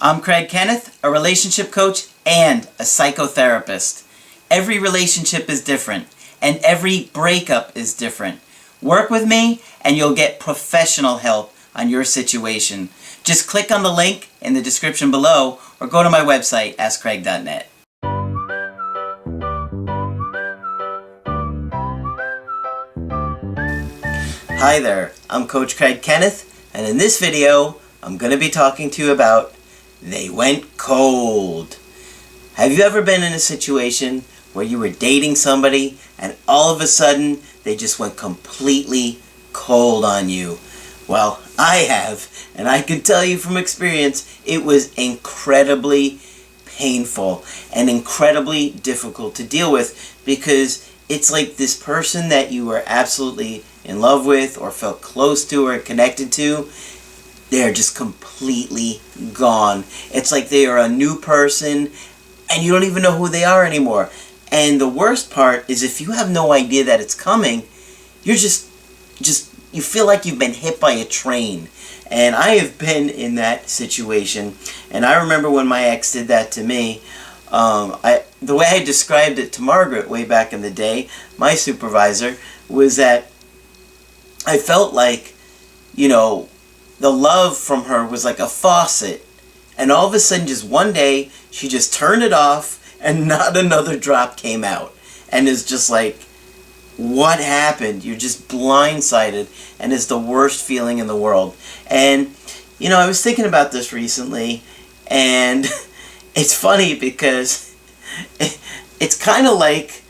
I'm Craig Kenneth, a relationship coach and a psychotherapist. Every relationship is different, and every breakup is different. Work with me, and you'll get professional help on your situation. Just click on the link in the description below, or go to my website, askcraig.net. Hi there, I'm Coach Craig Kenneth, and in this video, I'm going to be talking to you about they went cold. Have you ever been in a situation where you were dating somebody and all of a sudden they just went completely cold on you? Well, I have, and I can tell you from experience, it was incredibly painful and incredibly difficult to deal with, because it's like this person that you were absolutely in love with or felt close to or connected to, they're just completely gone. It's like they are a new person and you don't even know who they are anymore. And the worst part is, if you have no idea that it's coming, you're just you feel like you've been hit by a train. And I have been in that situation. And I remember when my ex did that to me, the way I described it to Margaret way back in the day, my supervisor, was that I felt like, the love from her was like a faucet, and all of a sudden, just one day, she just turned it off and not another drop came out. And it's just like, what happened? You're just blindsided, and it's the worst feeling in the world. And I was thinking about this recently, and it's funny because it's kind of like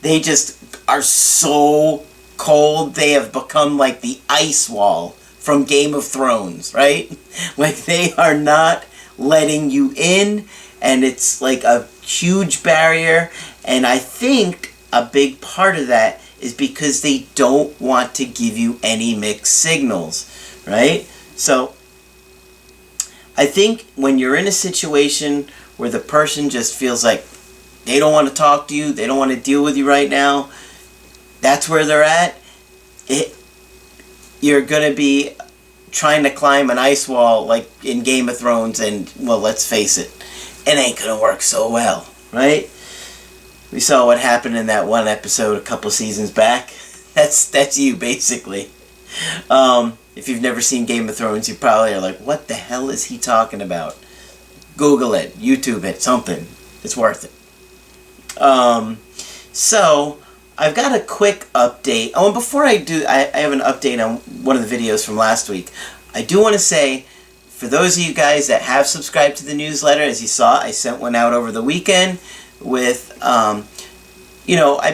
they just are so cold, they have become like the ice wall from Game of Thrones, right? Like, they are not letting you in, and it's like a huge barrier. And I think a big part of that is because they don't want to give you any mixed signals, right? So I think when you're in a situation where the person just feels like they don't want to talk to you, they don't want to deal with you right now, that's where they're at. You're going to be trying to climb an ice wall like in Game of Thrones, and, well, let's face it, it ain't going to work so well, right? We saw what happened in that one episode a couple seasons back. That's you, basically. If you've never seen Game of Thrones, you probably are like, what the hell is he talking about? Google it, YouTube it, something. It's worth it. So I've got a quick update. Oh, and before I do, I have an update on one of the videos from last week. I do want to say, for those of you guys that have subscribed to the newsletter, as you saw, I sent one out over the weekend with, I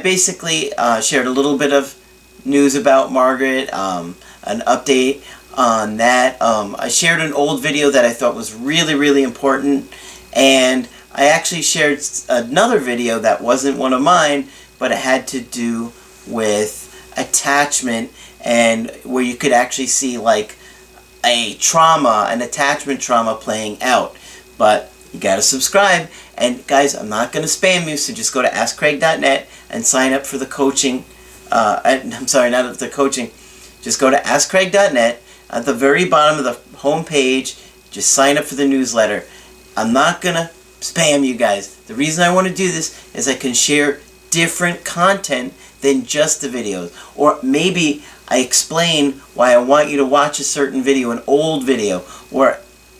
basically shared a little bit of news about Margaret, an update on that. I shared an old video that I thought was really, really important, and I actually shared another video that wasn't one of mine, but it had to do with attachment, and where you could actually see like an attachment trauma playing out. But you gotta subscribe. And guys, I'm not gonna spam you, so just go to askcraig.net and sign up for the coaching. I'm sorry, not the coaching. Just go to askcraig.net. At the very bottom of the home page, just sign up for the newsletter. I'm not gonna spam you guys. The reason I want to do this is I can share different content than just the videos. Or maybe I explain why I want you to watch a certain video, an old video, or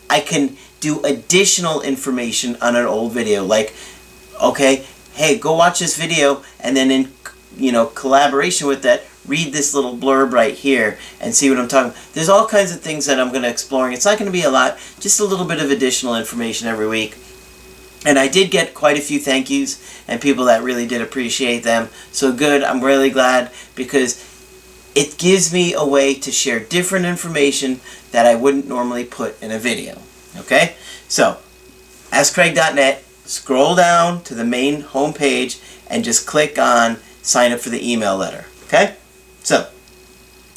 I can do additional information on an old video, like, okay, hey, go watch this video, and then in collaboration with that, read this little blurb right here and see what I'm talking about. There's all kinds of things that I'm going to explore. It's not going to be a lot, just a little bit of additional information every week. And I did get quite a few thank yous and people that really did appreciate them. So good, I'm really glad, because it gives me a way to share different information that I wouldn't normally put in a video. Okay? So, askcraig.net, scroll down to the main home page and just click on sign up for the email letter. Okay? So,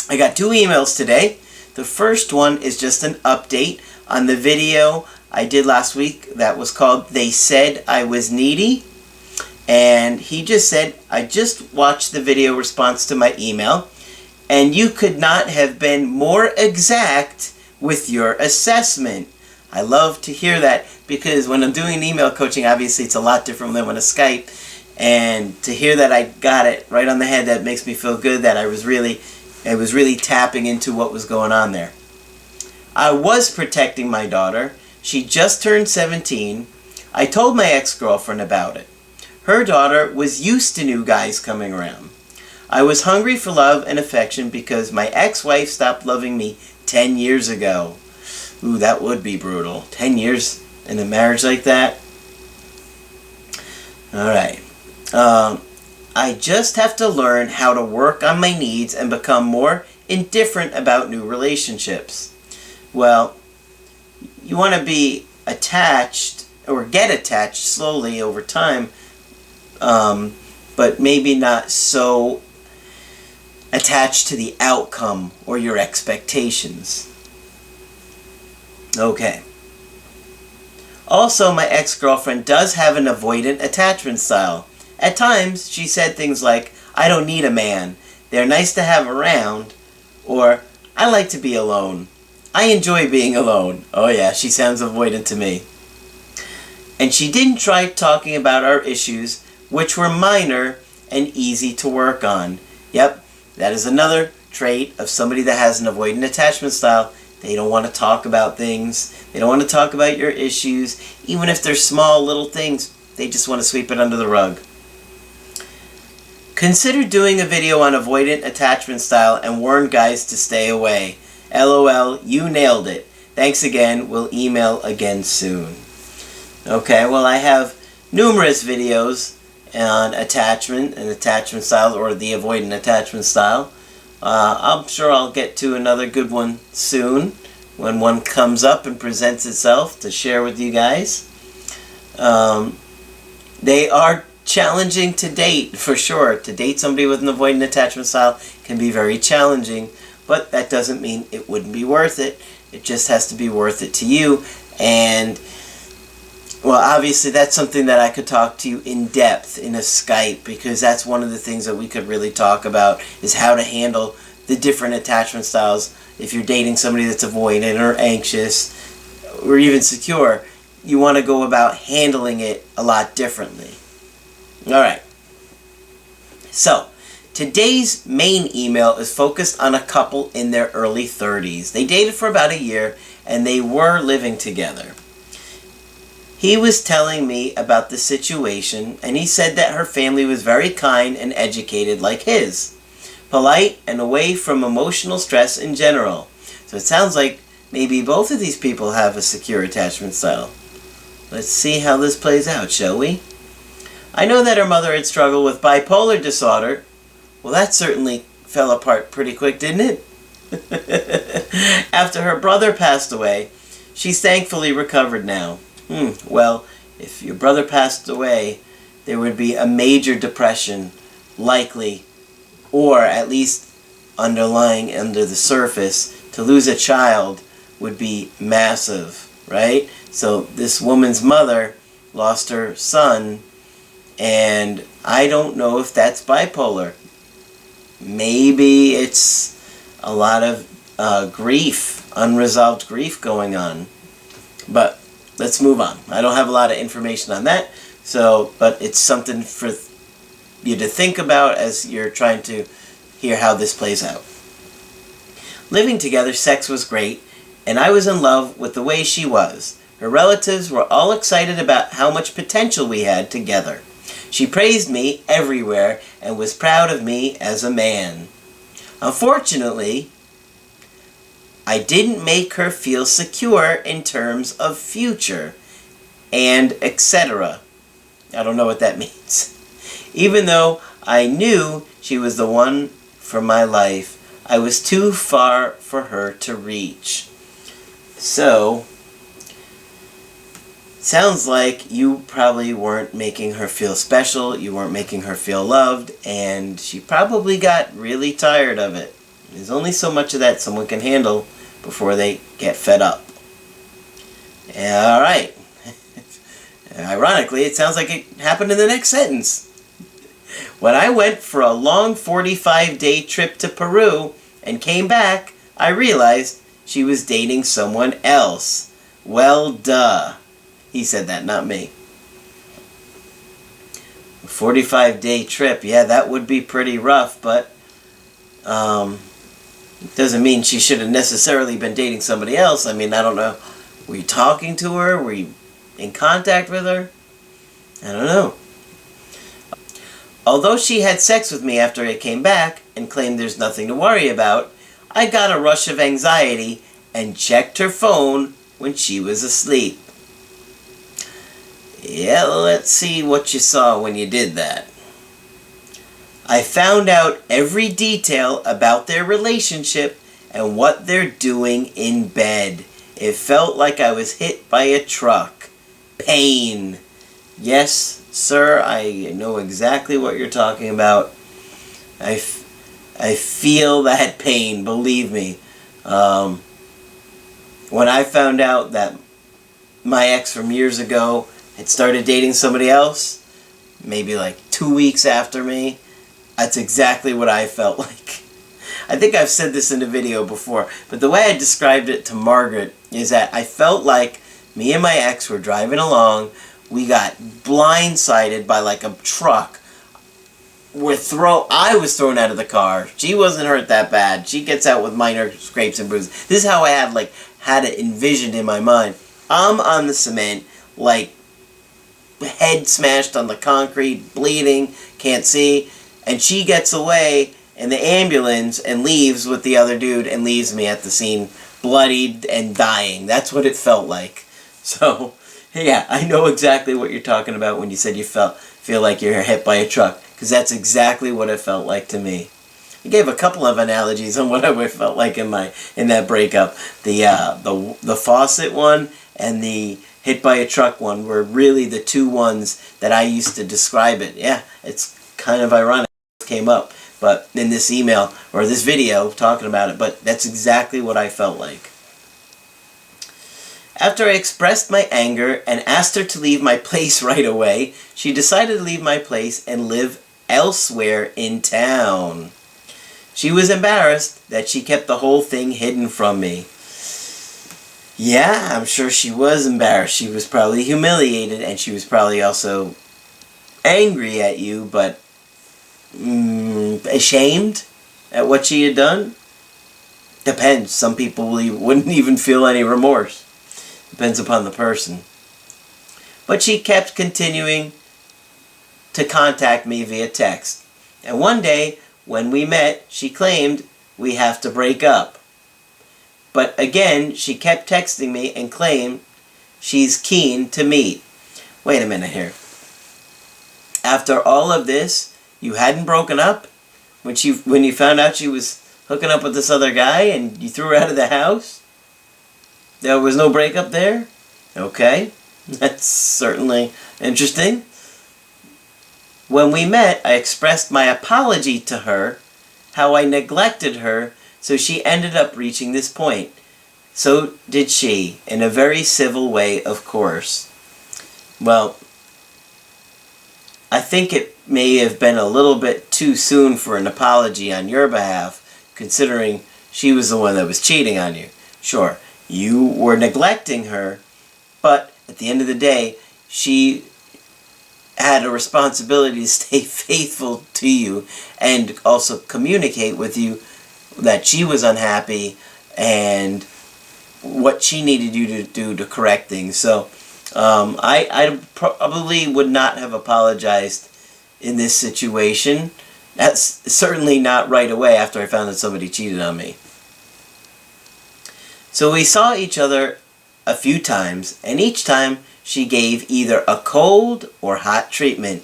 I got 2 emails today. The first one is just an update on the video I did last week that was called They Said I Was Needy. And he just said, I just watched the video response to my email, and you could not have been more exact with your assessment. I love to hear that, because when I'm doing email coaching, obviously it's a lot different than when I Skype. And to hear that I got it right on the head, that makes me feel good that I was really tapping into what was going on there. I was protecting my daughter. She just turned 17. I told my ex-girlfriend about it. Her daughter was used to new guys coming around. I was hungry for love and affection because my ex-wife stopped loving me 10 years ago. Ooh, that would be brutal. 10 years in a marriage like that? Alright. I just have to learn how to work on my needs and become more indifferent about new relationships. Well, you want to be attached or get attached slowly over time, but maybe not so attached to the outcome or your expectations. Okay. Also, my ex-girlfriend does have an avoidant attachment style. At times, she said things like, "I don't need a man. They're nice to have around," or "I like to be alone. I enjoy being alone." Oh yeah, she sounds avoidant to me. And she didn't try talking about our issues, which were minor and easy to work on. Yep, that is another trait of somebody that has an avoidant attachment style. They don't want to talk about things. They don't want to talk about your issues. Even if they're small little things, they just want to sweep it under the rug. Consider doing a video on avoidant attachment style and warn guys to stay away. LOL, you nailed it. Thanks again. We'll email again soon. Okay, well, I have numerous videos on attachment and attachment styles, or the avoidant attachment style. I'm sure I'll get to another good one soon when one comes up and presents itself to share with you guys. They are challenging to date, for sure. To date somebody with an avoidant attachment style can be very challenging, but that doesn't mean it wouldn't be worth it. It just has to be worth it to you. And, well, obviously that's something that I could talk to you in depth in a Skype, because that's one of the things that we could really talk about, is how to handle the different attachment styles. If you're dating somebody that's avoidant or anxious or even secure, you want to go about handling it a lot differently. Alright. So, today's main email is focused on a couple in their early 30s. They dated for about a year and they were living together. He was telling me about the situation, and he said that her family was very kind and educated like his. Polite and away from emotional stress in general. So it sounds like maybe both of these people have a secure attachment style. Let's see how this plays out, shall we? I know that her mother had struggled with bipolar disorder. Well, that certainly fell apart pretty quick, didn't it? After her brother passed away, she's thankfully recovered now. Well, if your brother passed away, there would be a major depression, likely, or at least underlying under the surface. To lose a child would be massive, right? So this woman's mother lost her son, and I don't know if that's bipolar. Maybe it's a lot of grief, unresolved grief going on. But let's move on. I don't have a lot of information on that, but it's something for you to think about as you're trying to hear how this plays out. Living together, sex was great, and I was in love with the way she was. Her relatives were all excited about how much potential we had together. She praised me everywhere and was proud of me as a man. Unfortunately, I didn't make her feel secure in terms of future and etc. I don't know what that means. Even though I knew she was the one for my life, I was too far for her to reach. So, sounds like you probably weren't making her feel special, you weren't making her feel loved, and she probably got really tired of it. There's only so much of that someone can handle before they get fed up. Alright. Ironically, it sounds like it happened in the next sentence. When I went for a long 45-day trip to Peru and came back, I realized she was dating someone else. Well, duh. He said that, not me. A 45-day trip, yeah, that would be pretty rough, but doesn't mean she should have necessarily been dating somebody else. I mean, I don't know. Were you talking to her? Were you in contact with her? I don't know. Although she had sex with me after I came back and claimed there's nothing to worry about, I got a rush of anxiety and checked her phone when she was asleep. Yeah, let's see what you saw when you did that. I found out every detail about their relationship and what they're doing in bed. It felt like I was hit by a truck. Pain. Yes, sir, I know exactly what you're talking about. I feel that pain, believe me. When I found out that my ex from years ago had started dating somebody else, maybe like 2 weeks after me, that's exactly what I felt like. I think I've said this in a video before, but the way I described it to Margaret is that I felt like me and my ex were driving along, we got blindsided by like a truck. I was thrown out of the car. She wasn't hurt that bad. She gets out with minor scrapes and bruises. This is how I had it envisioned in my mind. I'm on the cement, like head smashed on the concrete, bleeding, can't see, and she gets away in the ambulance and leaves with the other dude and leaves me at the scene bloodied and dying. That's what it felt like. So, yeah, I know exactly what you're talking about when you said you feel like you're hit by a truck, because that's exactly what it felt like to me. I gave a couple of analogies on what I felt like in that breakup. The faucet one and the hit by a truck one were really the two ones that I used to describe it. Yeah, it's kind of ironic it came up, but in this email or this video talking about it, but that's exactly what I felt like. After I expressed my anger and asked her to leave my place right away, she decided to leave my place and live elsewhere in town. She was embarrassed that she kept the whole thing hidden from me. Yeah, I'm sure she was embarrassed. She was probably humiliated, and she was probably also angry at you, but ashamed at what she had done? Depends. Some people wouldn't even feel any remorse. Depends upon the person. But she kept continuing to contact me via text. And one day, when we met, she claimed we have to break up. But again, she kept texting me and claimed she's keen to meet. Wait a minute here. After all of this, you hadn't broken up? When you found out she was hooking up with this other guy and you threw her out of the house? There was no breakup there? Okay. That's certainly interesting. When we met, I expressed my apology to her, how I neglected her, so she ended up reaching this point. So did she, in a very civil way, of course. Well, I think it may have been a little bit too soon for an apology on your behalf, considering she was the one that was cheating on you. Sure, you were neglecting her, but at the end of the day, she had a responsibility to stay faithful to you and also communicate with you that she was unhappy and what she needed you to do to correct things. So I probably would not have apologized in this situation. That's certainly not right away after I found that somebody cheated on me. So we saw each other a few times, and each time she gave either a cold or hot treatment.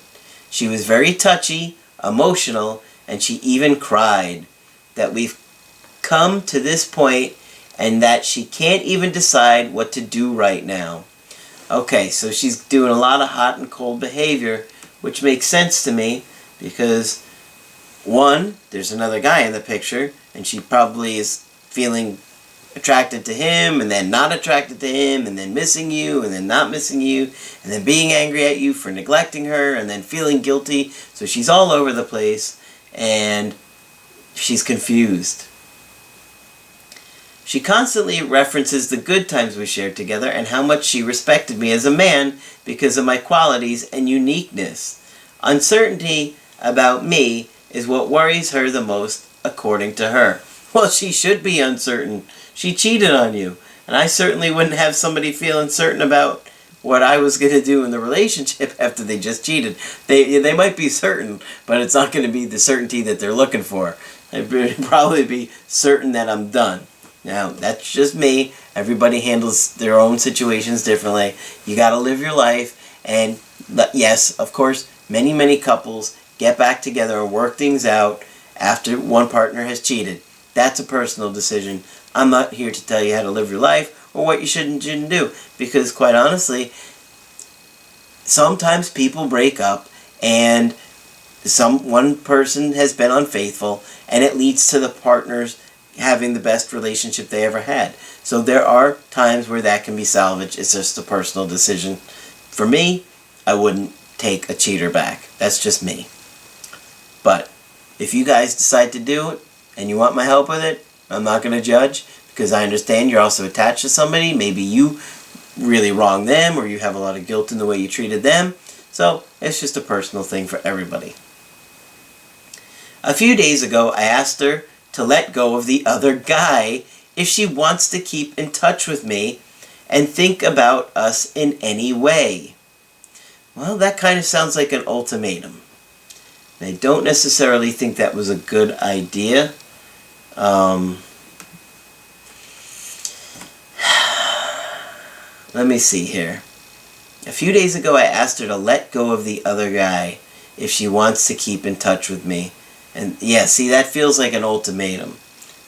She was very touchy, emotional, and she even cried. That we've come to this point and that she can't even decide what to do right now. Okay, so she's doing a lot of hot and cold behavior, which makes sense to me because, one, there's another guy in the picture, and she probably is feeling attracted to him, and then not attracted to him, and then missing you, and then not missing you, and then being angry at you for neglecting her, and then feeling guilty. So she's all over the place, and she's confused. She constantly references the good times we shared together and how much she respected me as a man because of my qualities and uniqueness. Uncertainty about me is what worries her the most, according to her. Well, she should be uncertain. She cheated on you. And I certainly wouldn't have somebody feel uncertain about what I was going to do in the relationship after they just cheated. They might be certain, but it's not going to be the certainty that they're looking for. They'd probably be certain that I'm done. Now, that's just me. Everybody handles their own situations differently. You got to live your life. And yes, of course, many couples get back together and work things out after one partner has cheated. That's a personal decision. I'm not here to tell you how to live your life or what you should and shouldn't do. Because quite honestly, sometimes people break up and one person has been unfaithful and it leads to the partners having the best relationship they ever had. So there are times where that can be salvaged. It's just a personal decision. For me, I wouldn't take a cheater back. That's just me. But if you guys decide to do it and you want my help with it, I'm not going to judge, because I understand you're also attached to somebody. Maybe you really wronged them, or you have a lot of guilt in the way you treated them. So it's just a personal thing for everybody. A few days ago, I asked her to let go of the other guy if she wants to keep in touch with me and think about us in any way. Well, that kind of sounds like an ultimatum. I don't necessarily think that was a good idea. Let me see here. A few days ago, I asked her to let go of the other guy if she wants to keep in touch with me. And yeah, see, that feels like an ultimatum.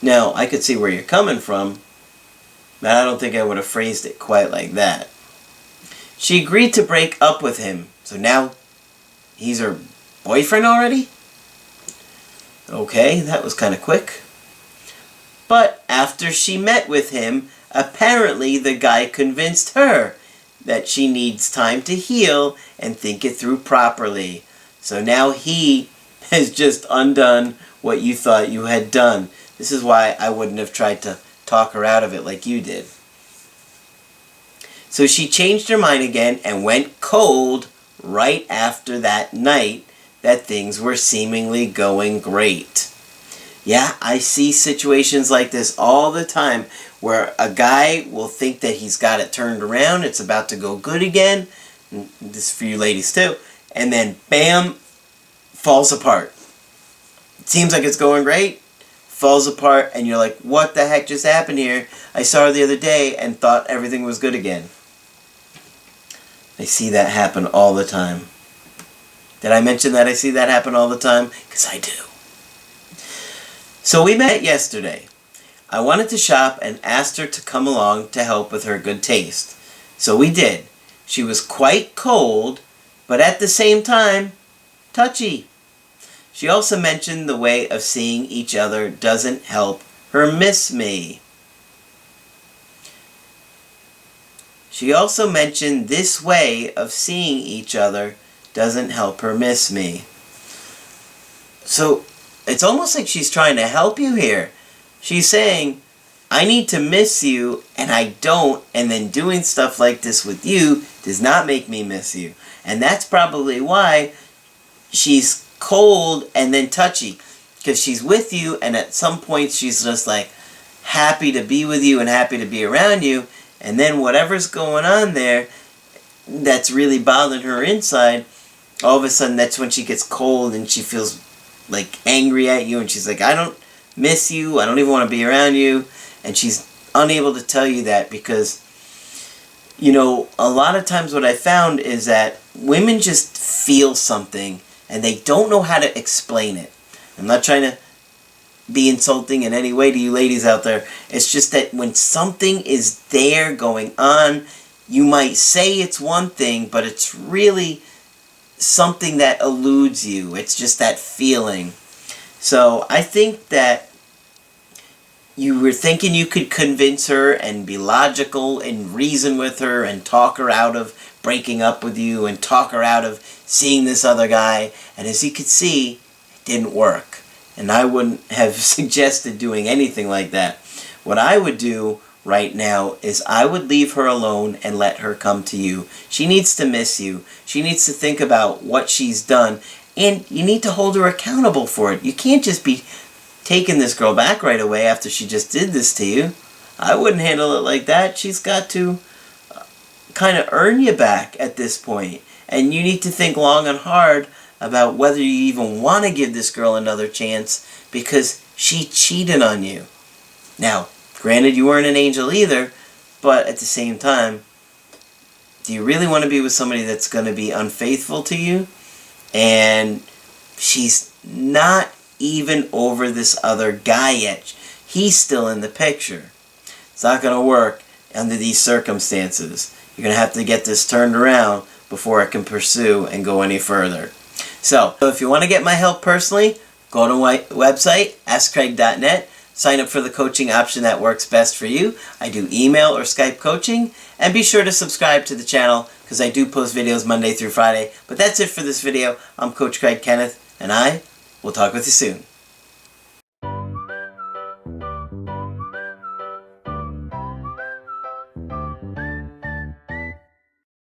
Now, I could see where you're coming from, but I don't think I would have phrased it quite like that. She agreed to break up with him, so now he's her boyfriend already? Okay, that was kind of quick. But after she met with him, apparently the guy convinced her that she needs time to heal and think it through properly. So now he has just undone what you thought you had done. This is why I wouldn't have tried to talk her out of it like you did. So she changed her mind again and went cold right after that night that things were seemingly going great. Yeah, I see situations like this all the time where a guy will think that he's got it turned around, it's about to go good again, and this is for you ladies too, and then bam, falls apart. It seems like it's going great, falls apart, and you're like, what the heck just happened here? I saw her the other day and thought everything was good again. I see that happen all the time. Did I mention that I see that happen all the time? Because I do. So we met yesterday. I wanted to shop and asked her to come along to help with her good taste. So we did. She was quite cold, but at the same time, touchy. She also mentioned the way of seeing each other doesn't help her miss me. She also mentioned this way of seeing each other doesn't help her miss me. So it's almost like she's trying to help you here. She's saying, I need to miss you, and I don't, and then doing stuff like this with you does not make me miss you. And that's probably why she's cold and then touchy, because she's with you, and at some point she's just like happy to be with you and happy to be around you, and then whatever's going on there that's really bothering her inside, all of a sudden that's when she gets cold and she feels like angry at you, and she's like, I don't miss you, I don't even want to be around you, and she's unable to tell you that because, you know, a lot of times what I found is that women just feel something and they don't know how to explain it. I'm not trying to be insulting in any way to you ladies out there. It's just that when something is there going on, you might say it's one thing, but it's really something that eludes you. It's just that feeling. So I think that you were thinking you could convince her and be logical and reason with her and talk her out of breaking up with you and talk her out of seeing this other guy. And as you could see, it didn't work. And I wouldn't have suggested doing anything like that. What I would do right now is I would leave her alone and let her come to you. She needs to miss you. She needs to think about what she's done, and you need to hold her accountable for it. You can't just be taking this girl back right away after she just did this to you. I wouldn't handle it like that. She's got to kind of earn you back at this point. And you need to think long and hard about whether you even want to give this girl another chance, because she cheated on you. Now, granted, you weren't an angel either, but at the same time, do you really want to be with somebody that's going to be unfaithful to you? And she's not even over this other guy yet. He's still in the picture. It's not going to work under these circumstances. You're going to have to get this turned around before it can pursue and go any further. So if you want to get my help personally, go to my website, askcraig.net. Sign up for the coaching option that works best for you. I do email or Skype coaching. And be sure to subscribe to the channel, because I do post videos Monday through Friday. But that's it for this video. I'm Coach Craig Kenneth, and I will talk with you soon.